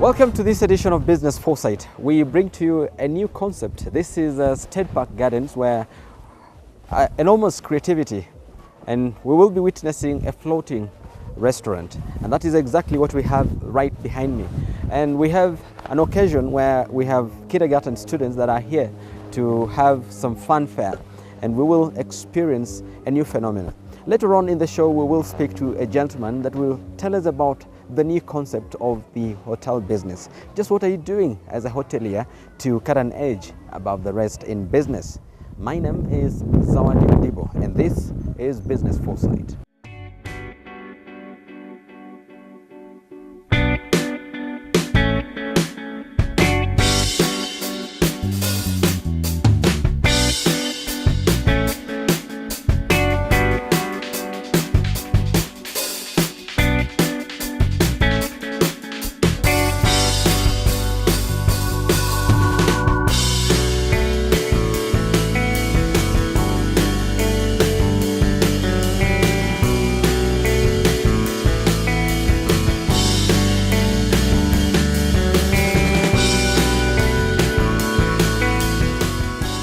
Welcome to this edition of Business Foresight. We bring to you a new concept. This is State Park Gardens, where enormous creativity, and we will be witnessing a floating restaurant, and that is exactly what we have right behind me. And we have an occasion where we have kindergarten students that are here to have some fanfare, and we will experience a new phenomenon. Later on in the show, we will speak to a gentleman that will tell us about the new concept of the hotel business. Just what are you doing as a hotelier to cut an edge above the rest in business? My name is Zawadi Mudibo, and this is Business Foresight.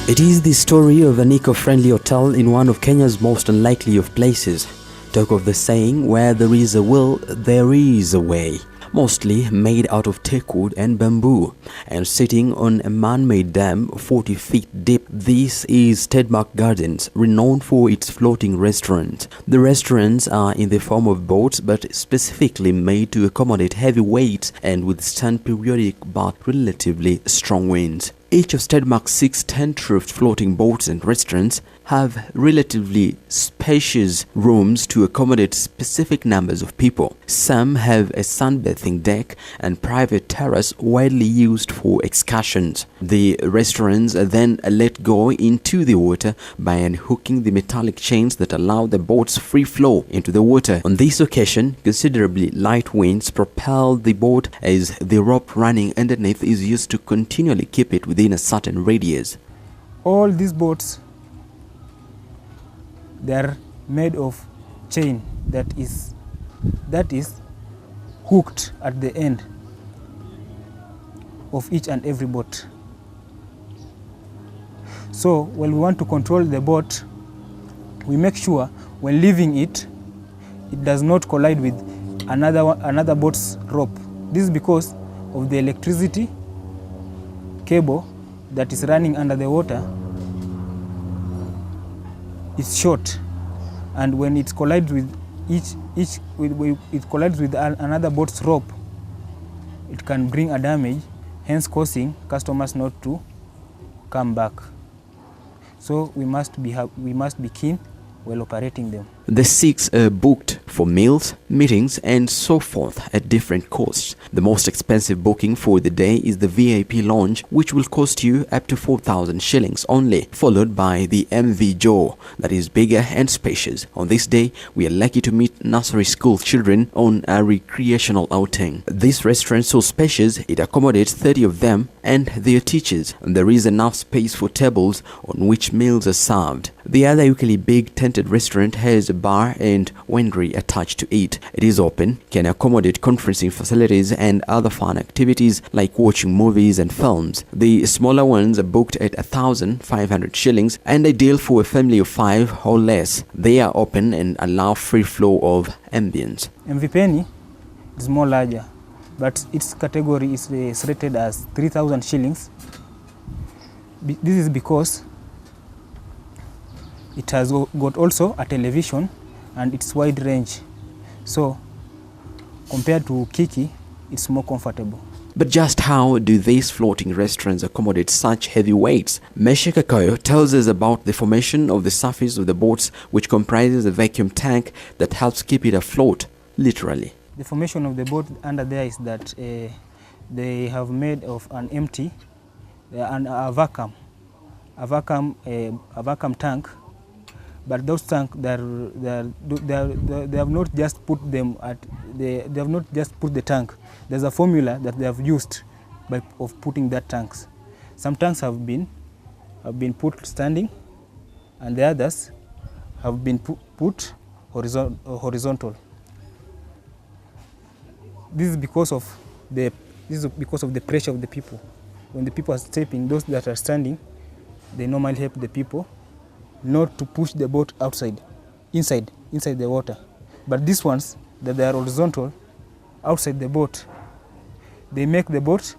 It is the story of an eco-friendly hotel in one of Kenya's most unlikely of places. Talk of the saying, where there is a will, there is a way. Mostly made out of teakwood and bamboo, and sitting on a man-made dam 40 feet deep, this is State Park Gardens, renowned for its floating restaurant. The restaurants are in the form of boats, but specifically made to accommodate heavy weights and withstand periodic but relatively strong winds. Each of State Park's 6 tent-roofed floating boats and restaurants have relatively spacious rooms to accommodate specific numbers of people. Some have a sunbathing deck and private terrace widely used for excursions. The restaurants are then let go into the water by unhooking the metallic chains that allow the boat's free flow into the water. On this occasion, considerably light winds propel the boat as the rope running underneath is used to continually keep it within a certain radius. All these boats, they are made of chain that is hooked at the end of each and every boat. So when we want to control the boat, we make sure when leaving it, it does not collide with another boat's rope. This is because of the electricity cable that is running under the water. It's short, and when it collides with it collides with another boat's rope, it can bring a damage, hence causing customers not to come back. So we must be keen while operating them. The 6 are booked for meals, meetings, and so forth at different costs. The most expensive booking for the day is the VIP lounge, which will cost you up to 4,000 shillings only, followed by the MV Joe, that is bigger and spacious. On this day, we are lucky to meet nursery school children on a recreational outing. This restaurant is so spacious, it accommodates 30 of them and their teachers, and there is enough space for tables on which meals are served. The other equally big tented restaurant has a bar and winery attached to it. It is open, can accommodate conferencing facilities and other fun activities like watching movies and films. The smaller ones are booked at 1,500 shillings and ideal for a family of 5 or less. They are open and allow free flow of ambience. MV Penny is more larger, but its category is rated as 3,000 shillings. This is because it has got also a television and it's wide range. So compared to Kiki, it's more comfortable. But just how do these floating restaurants accommodate such heavy weights? Meshe Kakayo tells us about the formation of the surface of the boats, which comprises a vacuum tank that helps keep it afloat, literally. The formation of the boat under there is that they have made of an empty and a vacuum tank. But those tanks, they have not just put them at they have not just put the tank. There's a formula that they have used of putting that tanks. Some tanks have been put standing, and the others have been put horizontal. This is because of This is because of the pressure of the people. When the people are stepping, those that are standing, they normally help the people not to push the boat outside, inside the water. But these ones, that they are horizontal, outside the boat, they make the boat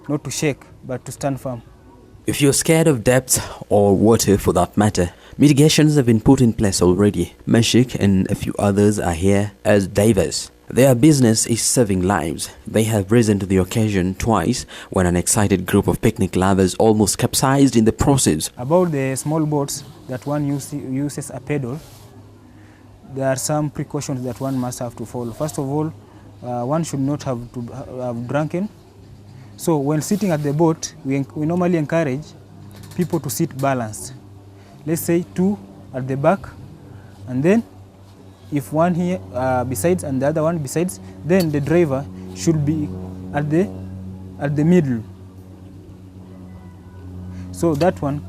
not to shake, but to stand firm. If you're scared of depth or water for that matter, mitigations have been put in place already. Meshik and a few others are here as divers. Their business is saving lives. They have risen to the occasion twice when an excited group of picnic lovers almost capsized in the process. About the small boats that one uses a paddle, there are some precautions that one must have to follow. First of all, one should not have to have drunken. So when sitting at the boat, we normally encourage people to sit balanced. Let's say 2 at the back, and then if one here besides and the other one besides, then the driver should be at the middle. So that one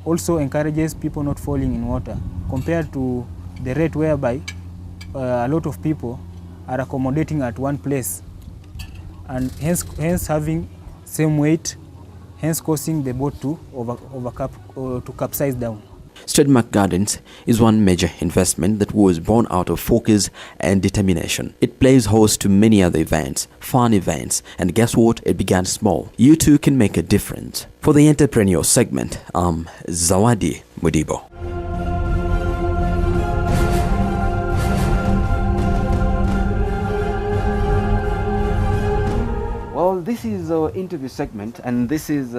also encourages people not falling in water, compared to the rate whereby a lot of people are accommodating at one place, and hence having same weight, hence causing the boat to to capsize down. Trademark Gardens is one major investment that was born out of focus and determination. It plays host to many other events, fun events, and guess what? It began small. You too can make a difference. For the entrepreneur segment, I'm Zawadi Mudibo. Well, this is our interview segment, and this is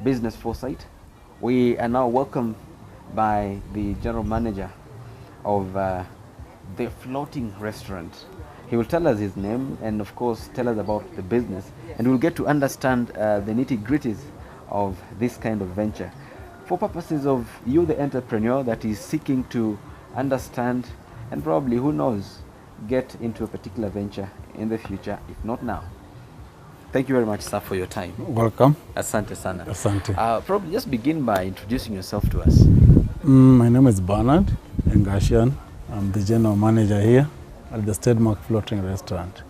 Business Foresight. We are now welcomed by the general manager of the floating restaurant. He will tell us his name and of course tell us about the business, and we'll get to understand the nitty-gritties of this kind of venture for purposes of you, the entrepreneur that is seeking to understand and probably, who knows, get into a particular venture in the future, if not now. Thank you very much, sir, for your time. Welcome. Asante sana. Asante. Probably just begin by introducing yourself to us. My name is Bernard Engashian. I'm the general manager here at the Trademark Floating Restaurant.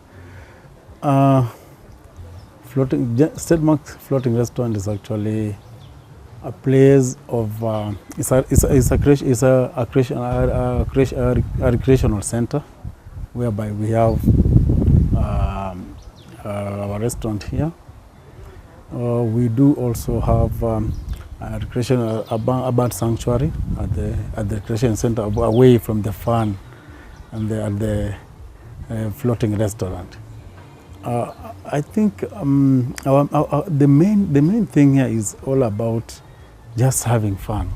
Trademark Floating Restaurant is actually a place of it's a recreational center whereby we have our restaurant here. We do also have a recreational urban sanctuary at the recreation center, away from the fun and the floating restaurant. I think the main thing here is all about just having fun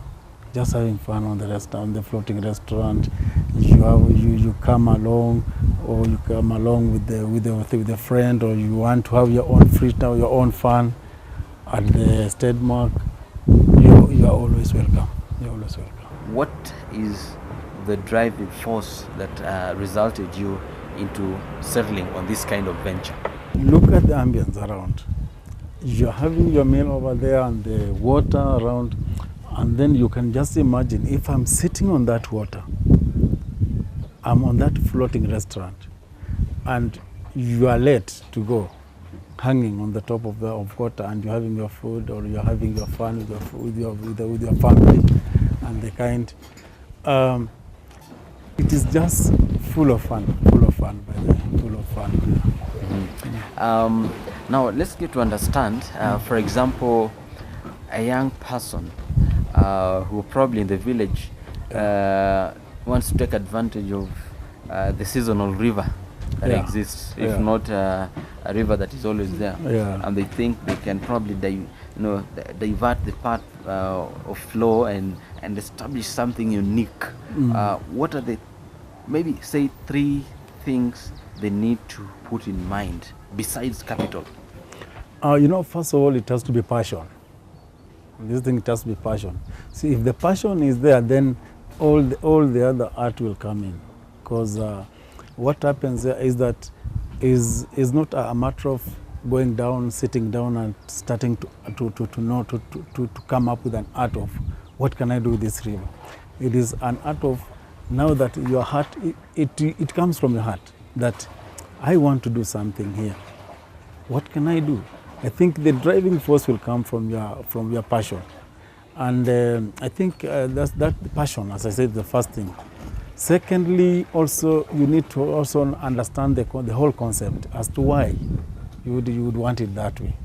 on the restaurant, on the floating restaurant. You come along, or you come along with a friend, or you want to have your own free time, your own fun at the Trademark. You are always welcome. You're always welcome. What is the driving force that resulted you into settling on this kind of venture? Look at the ambience around. You're having your meal over there and the water around, and then you can just imagine if I'm sitting on that water, I'm on that floating restaurant, and you are late to go, hanging on the top of water, and you're having your food, or you're having your fun with your family and the kind. It is just full of fun, full of fun. Mm-hmm. Now let's get to understand, for example, a young person who probably in the village wants to take advantage of the seasonal river that exists, if not a river that is always there, and they think they can probably divert the path of flow and establish something unique. What are the, maybe say 3 things they need to put in mind besides capital? First of all, it has to be passion. This thing, it has to be passion. See, if the passion is there, then all the other art will come in. Because what happens there is that is not a matter of going down, sitting down, and starting to come up with an art of what can I do with this river. It is an art of, now that your heart, it comes from your heart that I want to do something here. What can I do? I think the driving force will come from your passion. And I think that's that passion, as I said, the first thing. Secondly, also you need to also understand the whole concept as to why you would want it that way.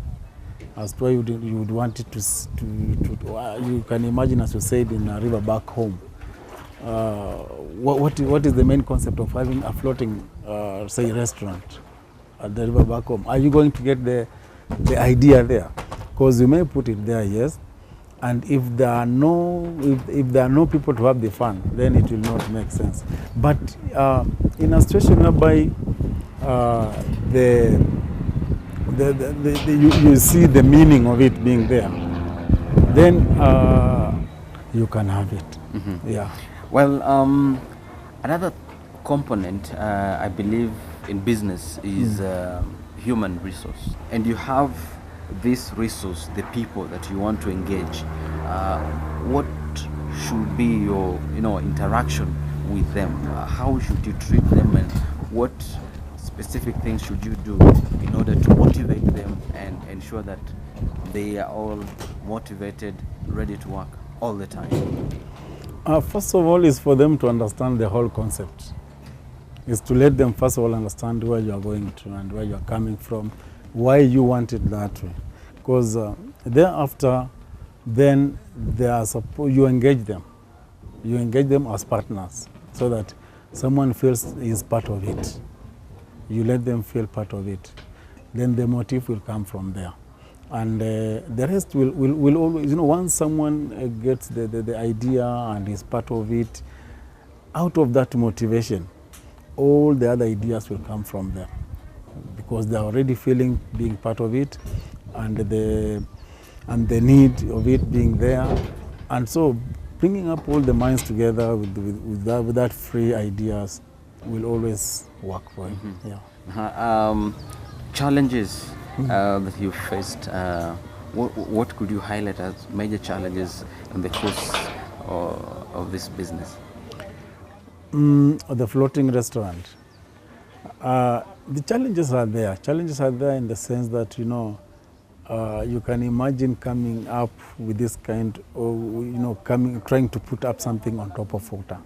As to why you would want it to you can imagine, as you said, in a river back home. What is the main concept of having a floating, say, restaurant at the river back home? Are you going to get the idea there? Because you may put it there, yes, and if there are no people to have the fun, then it will not make sense. But in a situation whereby you see the meaning of it being there, then you can have it. Mm-hmm. Yeah. Well, another component, I believe, in business is human resource. And you have this resource, the people that you want to engage. What should be your interaction with them? How should you treat them, and what specific things should you do in order to motivate them and ensure that they are all motivated, ready to work all the time? First of all, is for them to understand the whole concept. Is to let them first of all understand where you are going to and where you are coming from, why you want it that way. Because thereafter, then you engage them. You engage them as partners so that someone feels is part of it. You let them feel part of it. Then the motive will come from there. And the rest will always, once someone gets the idea and is part of it, out of that motivation, all the other ideas will come from there, because they are already feeling being part of it, and the need of it being there. And so bringing up all the minds together with that free ideas will always work for it. Mm-hmm. Yeah. Challenges that you faced, what could you highlight as major challenges in the course of this business? The floating restaurant. The challenges are there. Challenges are there in the sense that, you can imagine coming up with this kind of, trying to put up something on top of water.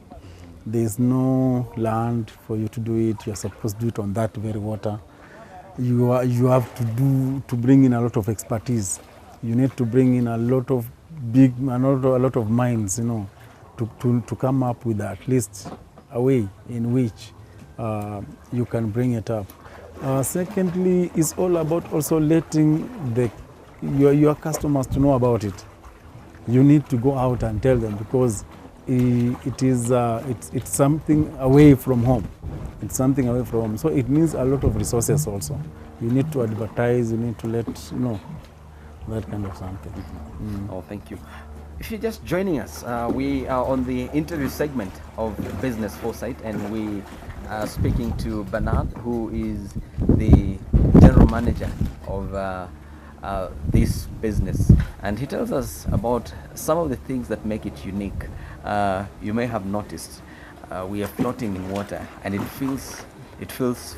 There is no land for you to do it. You're supposed to do it on that very water. You have to bring in a lot of expertise. You need to bring in a lot of minds, to come up with at least a way in which you can bring it up. Secondly, it's all about also letting your customers to know about it. You need to go out and tell them, because it's something away from home. It's something away from home. So it needs a lot of resources also. You need to advertise, you need to let that kind of something. Oh, thank you. If you're just joining us, we are on the interview segment of Business Foresight, and we are speaking to Bernard, who is the general manager of this business, and he tells us about some of the things that make it unique. You may have noticed we are floating in water, and it feels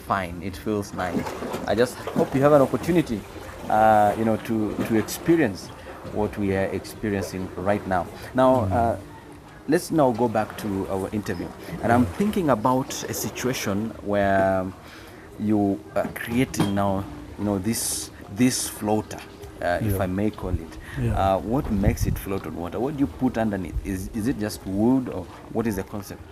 fine, it feels nice. I just hope you have an opportunity to experience what we are experiencing right now. Now, let's now go back to our interview, and I'm thinking about a situation where you are creating now, this floater, if I may call it. Yeah. What makes it float on water? What do you put underneath? Is it just wood, or what is the concept?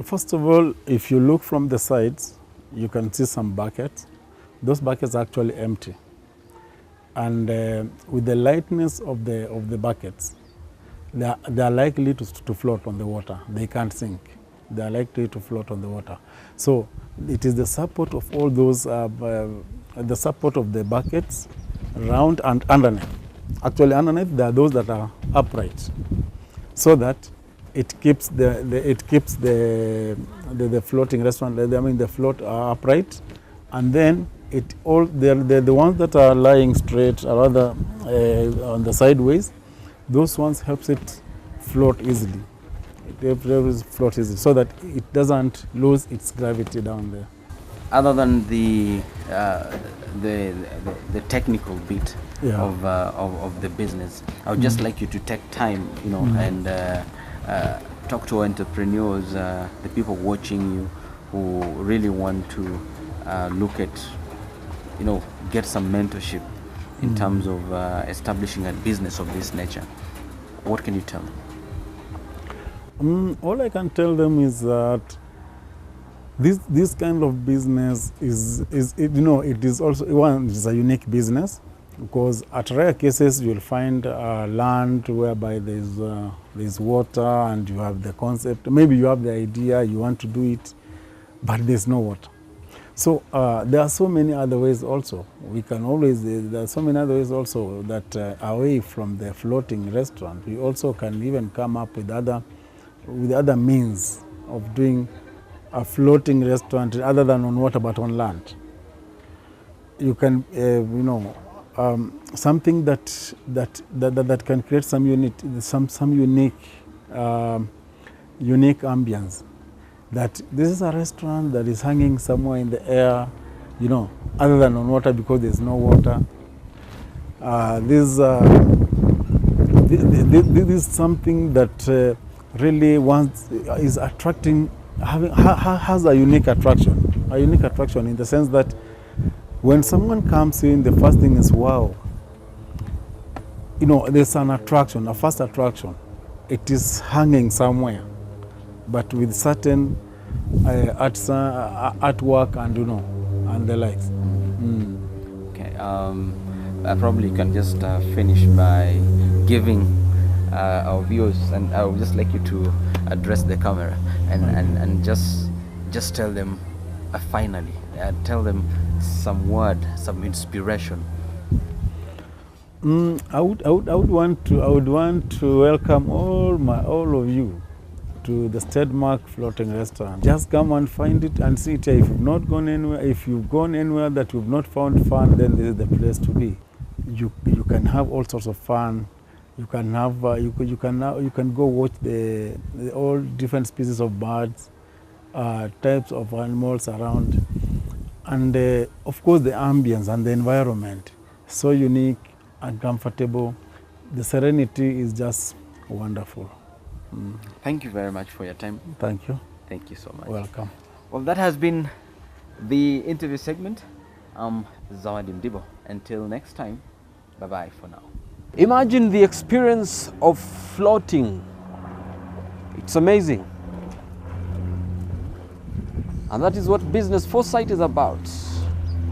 First of all, if you look from the sides, you can see some buckets. Those buckets are actually empty. And with the lightness of the buckets, they are likely to float on the water. They can't sink. They are likely to float on the water. So it is the support of all those, the support of the buckets round and underneath. Actually, underneath there are those that are upright, so that it keeps the floating restaurant. The float are upright, and then the ones that are lying straight, or rather on the sideways, those ones helps it float easily. It floats easily, so that it doesn't lose its gravity down there. other than the technical bit Yeah. of the business, I would just like you to take time, and talk to entrepreneurs, the people watching you who really want to look at, get some mentorship in terms of establishing a business of this nature. What can you tell them? All I can tell them is that this kind of business it is also one. It is a unique business because at rare cases you'll find land whereby there's water and you have the concept. Maybe you have the idea, you want to do it, but there's no water. So there are so many other ways also. There are so many other ways also that away from the floating restaurant, we also can even come up with other means of doing a floating restaurant other than on water but on land. You can, something that can create some unique ambience. That this is a restaurant that is hanging somewhere in the air, other than on water because there's no water. This is something that really is attracting, has a unique attraction. A unique attraction in the sense that when someone comes in, the first thing is, wow. There's an attraction, a first attraction. It is hanging somewhere, but with certain artwork and the likes. Okay, I probably can just finish by giving our viewers, and I would just like you to address the camera and just tell them finally, tell them some word, some inspiration. I would want to welcome all of you to the Steadmark Floating Restaurant. Just come and find it and see it. If you've not gone anywhere, if you've gone anywhere that you've not found fun, then this is the place to be. You can have all sorts of fun. You can have you can go watch the all different species of birds, types of animals around, and of course the ambience and the environment, so unique and comfortable. The serenity is just wonderful. Thank you very much for your time. Thank you. Thank you so much. Welcome. Well, that has been the interview segment. I'm Zawadi Mudibo. Until next time, bye-bye for now. Imagine the experience of floating. It's amazing. And that is what Business Foresight is about.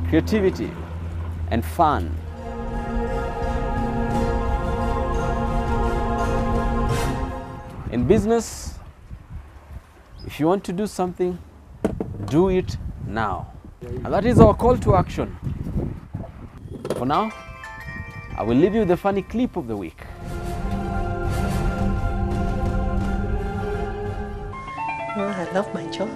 Creativity and fun. In business, if you want to do something, do it now. And that is our call to action. For now, I will leave you with the funny clip of the week. I love my job.